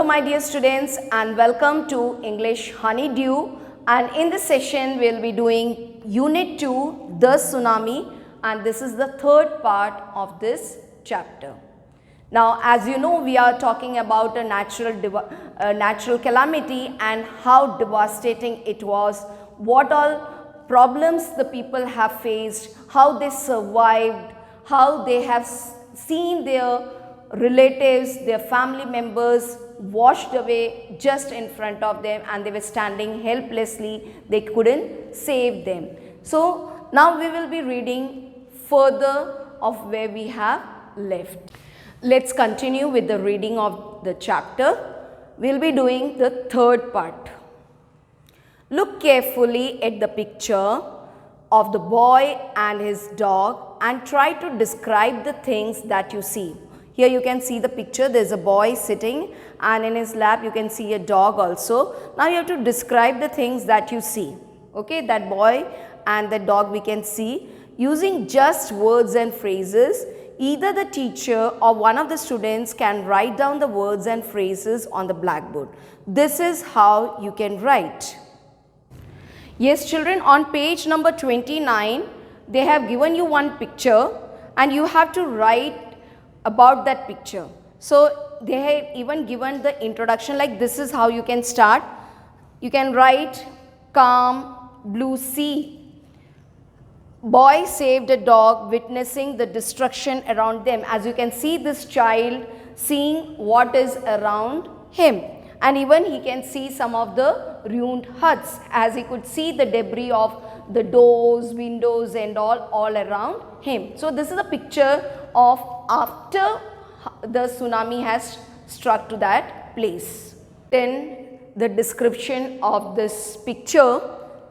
my dear students, and welcome to English Honeydew, and in this session we will be doing Unit 2, The Tsunami, and this is the third part of this chapter. Now, as you know, we are talking about a natural calamity and how devastating it was, what all problems the people have faced, how they survived, how they have seen their relatives, their family members washed away just in front of them, and they were standing helplessly. They couldn't save them. So now we will be reading further of where we have left. Let's continue with the reading of the chapter. We will be doing the third part. Look carefully at the picture of the boy and his dog and try to describe the things that you see. Here you can see the picture. There is a boy sitting, and in his lap you can see a dog also. Now you have to describe the things that you see. Okay, that boy and the dog we can see using just words and phrases. Either the teacher or one of the students can write down the words and phrases on the blackboard. This is how you can write. Yes, children, on page number 29, they have given you one picture and you have to write about that picture. So they have even given the introduction, like this is how you can start. You can write calm blue sea. Boy saved a dog witnessing the destruction around them. As you can see, this child seeing what is around him, and even he can see some of the ruined huts, as he could see the debris of the doors, windows and all around him. So this is a picture of after the tsunami has struck to that place. Then the description of this picture.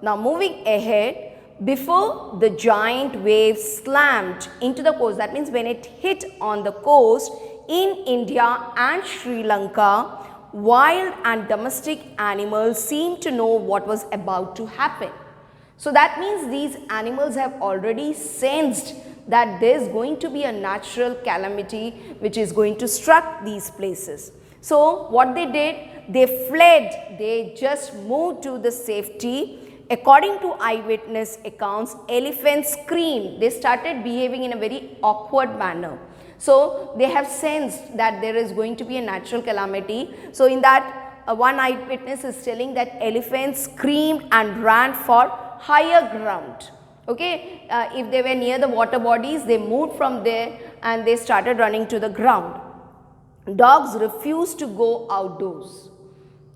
Now moving ahead, before the giant wave slammed into the coast, that means when it hit on the coast in India and Sri Lanka, wild and domestic animals seemed to know what was about to happen. So that means these animals have already sensed that there is going to be a natural calamity which is going to struck these places. So what they did, they fled, they just moved to the safety. According to eyewitness accounts, elephants screamed. They started behaving in a very awkward manner. So they have sensed that there is going to be a natural calamity. So in that, one eyewitness is telling that elephants screamed and ran for higher ground. Okay, if they were near the water bodies, they moved from there and they started running to the ground. Dogs refused to go outdoors.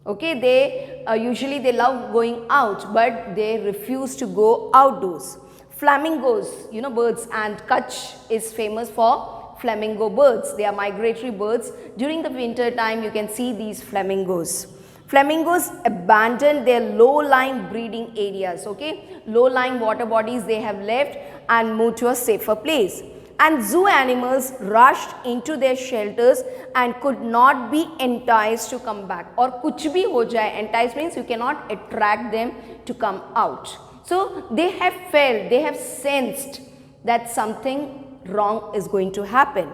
Okay, they usually they love going out, but they refuse to go outdoors. Flamingos, you know, birds, and Kutch is famous for flamingo birds. They are migratory birds. During the winter time, you can see these flamingos. Flamingos abandoned their low-lying breeding areas, okay. Low-lying water bodies they have left and moved to a safer place. And zoo animals rushed into their shelters and could not be enticed to come back. Or kuch bhi ho jaye, entice means you cannot attract them to come out. So they have felt, they have sensed that something wrong is going to happen.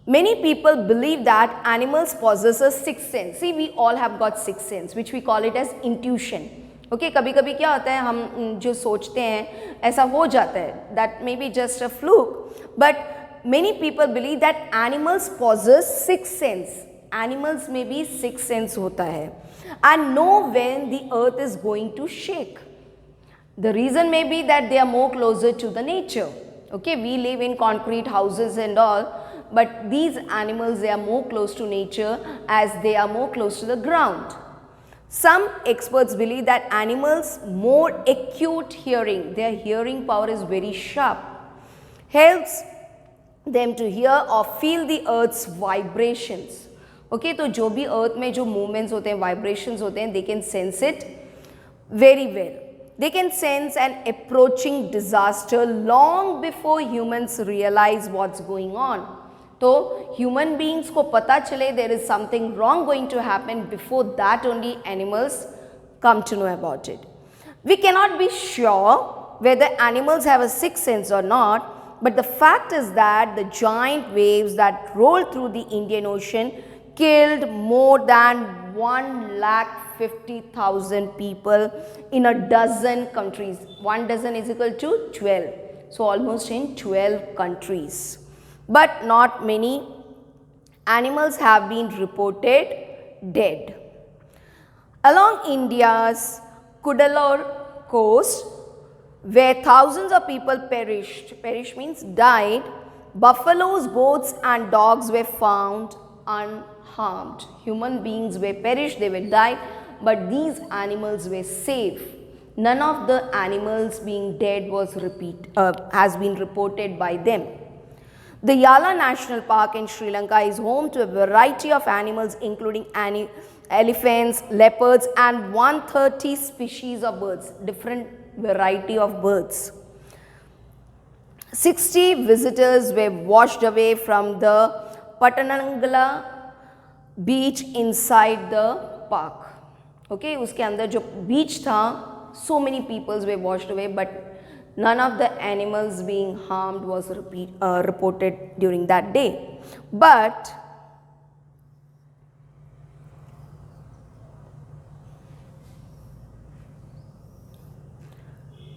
Many people believe that animals possess a sixth sense. See, we all have got sixth sense, which we call it as intuition. Okay, कभी कभी क्या होता है, हम जो सोचते हैं ऐसा हो जाता है, that may be just a fluke, but many people believe that animals possess sixth sense. Animals में भी sixth sense होता है and know when the earth is going to shake. The reason may be that they are more closer to the nature. Okay, we live in concrete houses and all, but these animals, they are more close to nature as they are more close to the ground. Some experts believe that animals more acute hearing, their hearing power is very sharp, helps them to hear or feel the earth's vibrations. Okay, तो जो भी earth में जो movements होते हैं, vibrations होते हैं, they can sense it very well. They can sense an approaching disaster long before humans realize what's going on. तो human beings को पता चले there is something wrong going to happen, before that only animals come to know about it. We cannot be sure whether animals have a sixth sense or not, but the fact is that the giant waves that rolled through the Indian Ocean killed more than 1,50,000 people in a dozen countries. 1 dozen is equal to 12. So almost in 12 countries. But not many animals have been reported dead. Along India's Cuddalore coast, where thousands of people perished means died, buffaloes, goats and dogs were found unharmed. Human beings were perished, they were died, but these animals were safe. None of the animals being dead has been reported by them. The Yala National Park in Sri Lanka is home to a variety of animals including elephants, leopards and 130 species of birds, different variety of birds. 60 visitors were washed away from the Pattanangala beach inside the park. Okay, उसके अंदर जो beach था, so many peoples were washed away, but none of the animals being harmed was reported during that day. But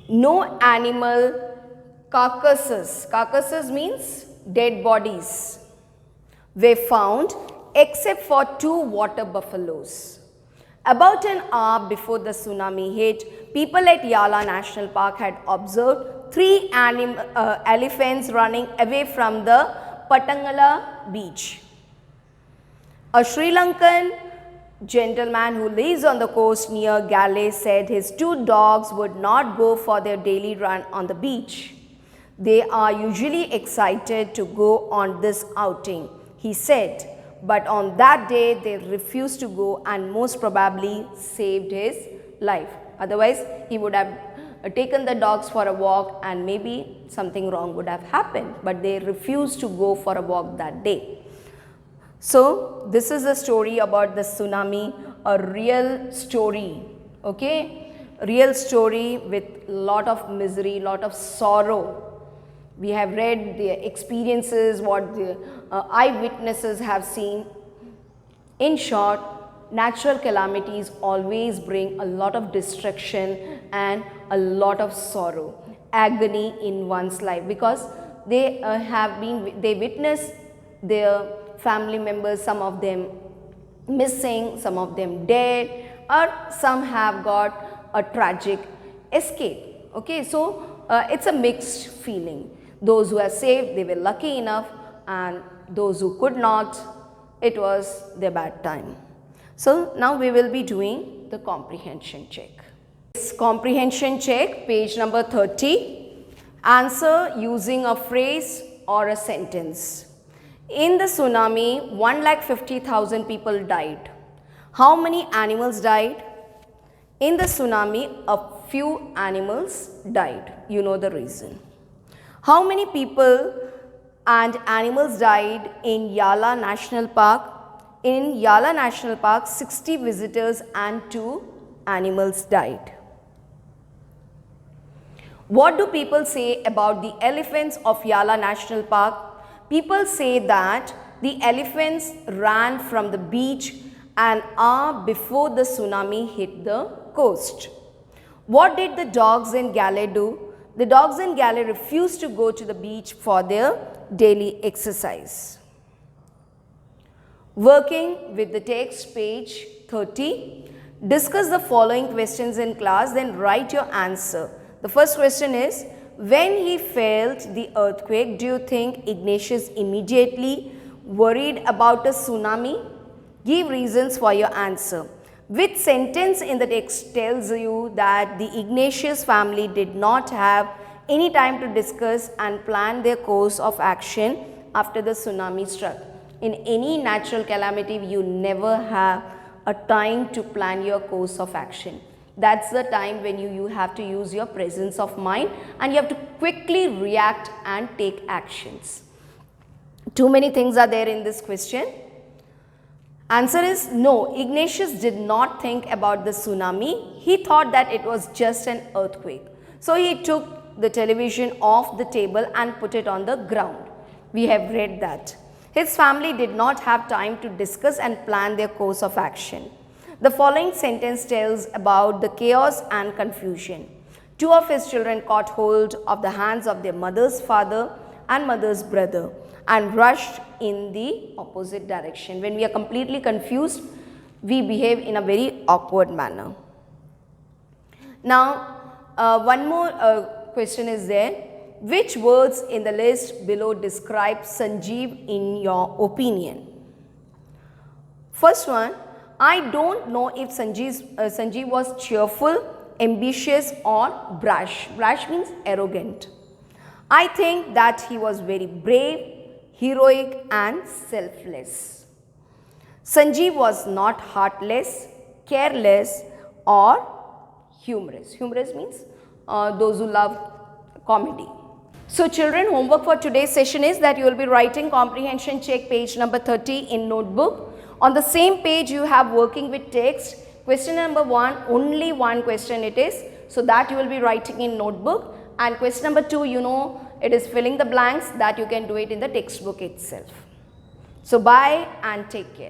no animal carcasses means dead bodies, were found except for 2 water buffaloes. About an hour before the tsunami hit, people at Yala National Park had observed 3 elephants running away from the Patangala beach. A Sri Lankan gentleman who lives on the coast near Galle said his 2 dogs would not go for their daily run on the beach. They are usually excited to go on this outing, he said. But on that day, they refused to go and most probably saved his life. Otherwise, he would have taken the dogs for a walk and maybe something wrong would have happened. But they refused to go for a walk that day. So, this is a story about the tsunami, a real story, okay? Real story with lot of misery, lot of sorrow. We have read the experiences, what the eyewitnesses have seen. In short, natural calamities always bring a lot of destruction and a lot of sorrow, agony in one's life, because they witness their family members, some of them missing, some of them dead, or some have got a tragic escape. Okay, so it's a mixed feeling. Those who are saved, they were lucky enough, and those who could not, it was their bad time. So now we will be doing the comprehension check. This comprehension check, page number 30. Answer using a phrase or a sentence. In the tsunami, 1,50,000 people died. How many animals died? In the tsunami, a few animals died. You know the reason. How many people and animals died in Yala National Park? In Yala National Park, 60 visitors and 2 animals died. What do people say about the elephants of Yala National Park? People say that the elephants ran from the beach an hour before the tsunami hit the coast. What did the dogs in Galle do? The dogs in Galle refused to go to the beach for their daily exercise. Working with the text, page 30. Discuss the following questions in class, then write your answer. The first question is, when he felt the earthquake, do you think Ignatius immediately worried about a tsunami? Give reasons for your answer. Which sentence in the text tells you that the Ignatius family did not have any time to discuss and plan their course of action after the tsunami struck? In any natural calamity, you never have a time to plan your course of action. That's the time when you have to use your presence of mind and you have to quickly react and take actions. Too many things are there in this question. Answer is no, Ignatius did not think about the tsunami. He thought that it was just an earthquake. So he took the television off the table and put it on the ground. We have read that. His family did not have time to discuss and plan their course of action. The following sentence tells about the chaos and confusion. Two of his children caught hold of the hands of their mother's father and mother's brother and rushed in the opposite direction. When we are completely confused, we behave in a very awkward manner. Now, one more question is there. Which words in the list below describe Sanjeev in your opinion? First one, I don't know if Sanjeev was cheerful, ambitious or brash. Brash means arrogant. I think that he was very brave, heroic and selfless. Sanjeev was not heartless, careless or humorous. Humorous means those who love comedy. So children, homework for today's session is that you will be writing comprehension check page number 30 in notebook. On the same page you have working with text. Question number 1, only one question it is. So that you will be writing in notebook. And question number 2, you know, it is filling the blanks, that you can do it in the textbook itself. So bye and take care.